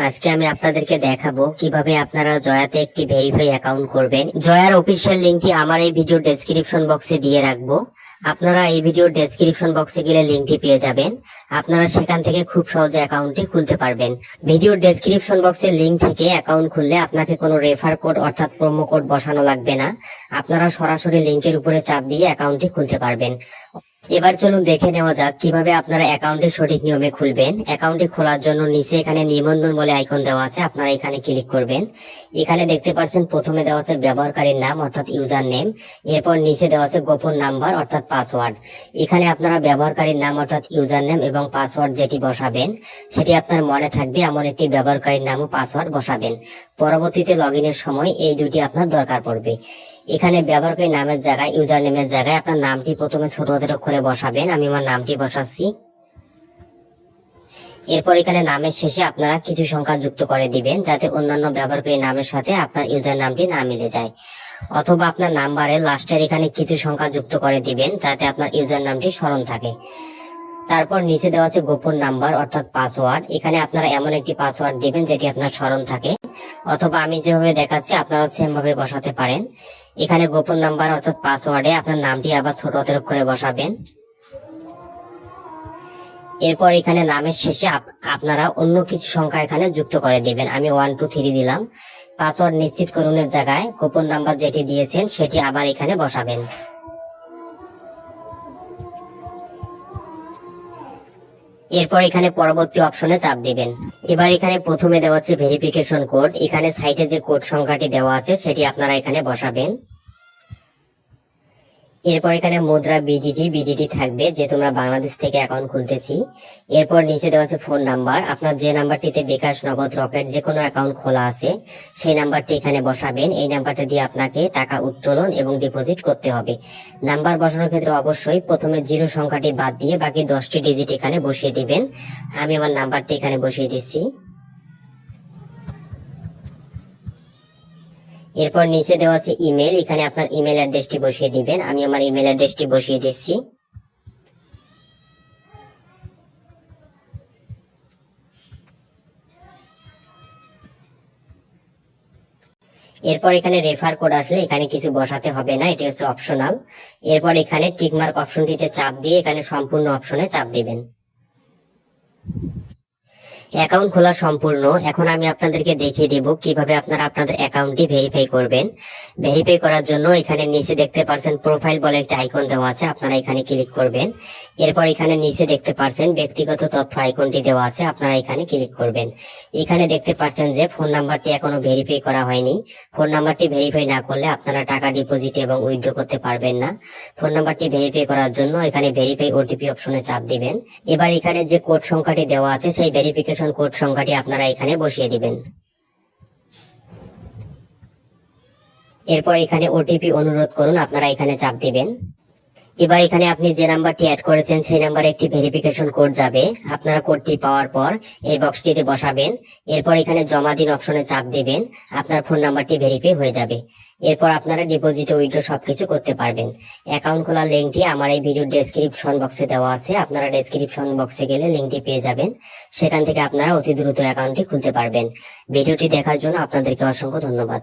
আজকে আমি আপনাদেরকে দেখাবো কিভাবে আপনারা জয়াতে একটি ভেরিফাই অ্যাকাউন্ট করবেন। জয়ার অফিসিয়াল লিংকটি আমার এই ভিডিও ডেসক্রিপশন বক্সে দিয়ে রাখবো। আপনারা এই ভিডিও ডেসক্রিপশন বক্সে গেলে লিংকটি পেয়ে যাবেন। আপনারা সেখান থেকে খুব সহজে অ্যাকাউন্টটি খুলতে পারবেন। ভিডিও ডেসক্রিপশন বক্সের লিংক থেকে অ্যাকাউন্ট খুললে আপনাকে কোনো রেফার কোড অর্থাৎ প্রোমো কোড বসানো লাগবে না। আপনারা সরাসরি লিংকের উপরে চাপ দিয়ে অ্যাকাউন্টটি খুলতে পারবেন। এবার চলুন দেখে নেওয়া যাক কিভাবে আপনারা অ্যাকাউন্টটি সঠিক নিয়মে খুলবেন। অ্যাকাউন্টটি খোলার জন্য নিচে এখানে নিবন্ধন বলে আইকন দেওয়া আছে, আপনারা এখানে ক্লিক করবেন। এখানে দেখতে পাচ্ছেন প্রথমে দেওয়া আছে ব্যবহারকারীর নাম অর্থাৎ ইউজার নেম, এরপর নিচে দেওয়া আছে গোপন নাম্বার অর্থাৎ পাসওয়ার্ড। এখানে আপনারা ব্যবহারকারীর নাম অর্থাৎ ইউজার নেম এবং পাসওয়ার্ড যেটি বসাবেন সেটি আপনার মনে থাকবে এমন একটি ব্যবহারকারীর নাম ও পাসওয়ার্ড বসাবেন। পরবর্তীতে লগইনের সময় এই দুটি আপনার দরকার পড়বে। এখানে ব্যবহারকারী নামের জায়গায় ইউজার নেমের জায়গায় আপনার নামটি প্রথমে ছোট হাতের অক্ষরে বসাবেন। আমি আমার নামটি বসাচ্ছি। এরপর এখানে নামের শেষে আপনারা কিছু সংখ্যা যুক্ত করে দিবেন যাতে অন্যান্য ব্যবহারকারী নামের সাথে আপনার ইউজার নামটি না মিলে যায়, অথবা আপনার নাম্বারের লাস্টের এখানে কিছু সংখ্যা যুক্ত করে দিবেন যাতে আপনার ইউজার নামটি স্মরণ থাকে। তারপর নিচে দেওয়া আছে গোপন নাম্বার অর্থাৎ পাসওয়ার্ড। এখানে আপনারা এমন একটি পাসওয়ার্ড দিবেন যেটি আপনার স্মরণ থাকে, অথবা আমি যেভাবে দেখাচ্ছি আপনারা সেম ভাবে বসাতে পারেন। এখানে গোপন নাম্বার অর্থাৎ পাসওয়ার্ডে আপনার নামটি আবার ছোট হাতের অক্ষরে বসাবেন। এরপর এখানে নামের শেষে আপনারা অন্য কিছু সংখ্যা এখানে যুক্ত করে দিবেন। আমি 1 2 3 দিলাম। পাসওয়ার্ড নিশ্চিতকরণের জায়গায় গোপন নাম্বার যেটি দিয়েছেন সেটি আবার এখানে বসাবেন। এরপর এখানে পরবর্তী অপশনে চাপ দিবেন। এবার এখানে প্রথমে দেওয়া আছে ভেরিফিকেশন কোড। এখানে সাইটে যে কোড সংখ্যাটি দেওয়া আছে সেটি আপনারা এখানে বসাবেন। এরপর এখানে মুদ্রা বিডিটি থাকবে, যে তোমরা বাংলাদেশ থেকে অ্যাকাউন্ট খুলতেছি। এরপর নিচে দেওয়া আছে ফোন নাম্বার, আপনার যে নাম্বারটিতে বিকাশ, নগদ, রকেট যে কোনো অ্যাকাউন্ট খোলা আছে সেই নাম্বারটি এখানে বসাবেন। এই নাম্বারটা দিয়ে আপনাকে টাকা উত্তোলন এবং ডিপোজিট করতে হবে। নাম্বার বসানোর ক্ষেত্রে অবশ্যই প্রথমে 0 সংখ্যাটি বাদ দিয়ে বাকি 10টি ডিজিট এখানে বসিয়ে দিবেন। আমি আমার নাম্বারটি এখানে বসিয়ে দিচ্ছি। এরপর নিচে দেওয়া আছে ইমেল, এখানে আপনার ইমেল অ্যাড্রেসটি বসিয়ে দিবেন। আমি আমার ইমেল অ্যাড্রেসটি বসিয়ে দিচ্ছি। এরপর এখানে রেফার কোড আসলে এখানে কিছু বসাতে হবে না, এটি হচ্ছে অপশনাল। এরপর এখানে টিকমার্ক অপশনটিতে চাপ দিয়ে এখানে সম্পূর্ণ অপশনে চাপ দিবেন। অ্যাকাউন্ট খোলা সম্পূর্ণ। এখন আমি আপনাদেরকে দেখিয়ে দেব কিভাবে আপনারা আপনাদের অ্যাকাউন্টটি ভেরিফাই করবেন। ভেরিফাই করার জন্য এখানে নিচে দেখতে পাচ্ছেন প্রোফাইল বলে একটা আইকন দেওয়া আছে, আপনারা এখানে ক্লিক করবেন। এরপর এখানে নিচে দেখতে পাচ্ছেন ব্যক্তিগত তথ্য আইকনটি দেওয়া আছে, আপনারা এখানে ক্লিক করবেন। এখানে দেখতে পাচ্ছেন যে ফোন নাম্বারটি এখনো ভেরিফাই করা হয়নি। ফোন নাম্বারটি ভেরিফাই না করলে আপনারা টাকা ডিপোজিট এবং উইথড্র করতে পারবেন না। ফোন নাম্বারটি ভেরিফাই করার জন্য এখানে ভেরিফাই ওটিপি অপশনে চাপ দিবেন। এবার এখানে যে কোড সংখ্যাটি দেওয়া আছে সেই ভেরিফিকেশন কোড সংখ্যাটি আপনারা এখানে বসিয়ে দিবেন। এরপর এখানে ওটিপি অনুরোধ করুন, আপনারা এখানে চাপ দিবেন। এবার এখানে আপনি যে নাম্বারটি অ্যাড করেছেন সেই নাম্বারে একটি ভেরিফিকেশন কোড যাবে। আপনারা কোডটি পাওয়ার পর এই বক্সটিতে বসাবেন। এরপর এখানে জমা দিন অপশনে চাপ দিবেন। আপনার ফোন নাম্বারটি ভেরিফাই হয়ে যাবে। এরপর আপনারা ডিপোজিট ও উইথড্র সবকিছু করতে পারবেন। অ্যাকাউন্ট খোলার লিংকটি আমার এই ভিডিও ডেসক্রিপশন বক্সে দেওয়া আছে, আপনারা ডেসক্রিপশন বক্সে গেলে লিংকটি পেয়ে যাবেন। সেখান থেকে আপনারা অতি দ্রুত অ্যাকাউন্টটি খুলতে পারবেন। ভিডিওটি দেখার জন্য আপনাদেরকে অসংখ্য ধন্যবাদ।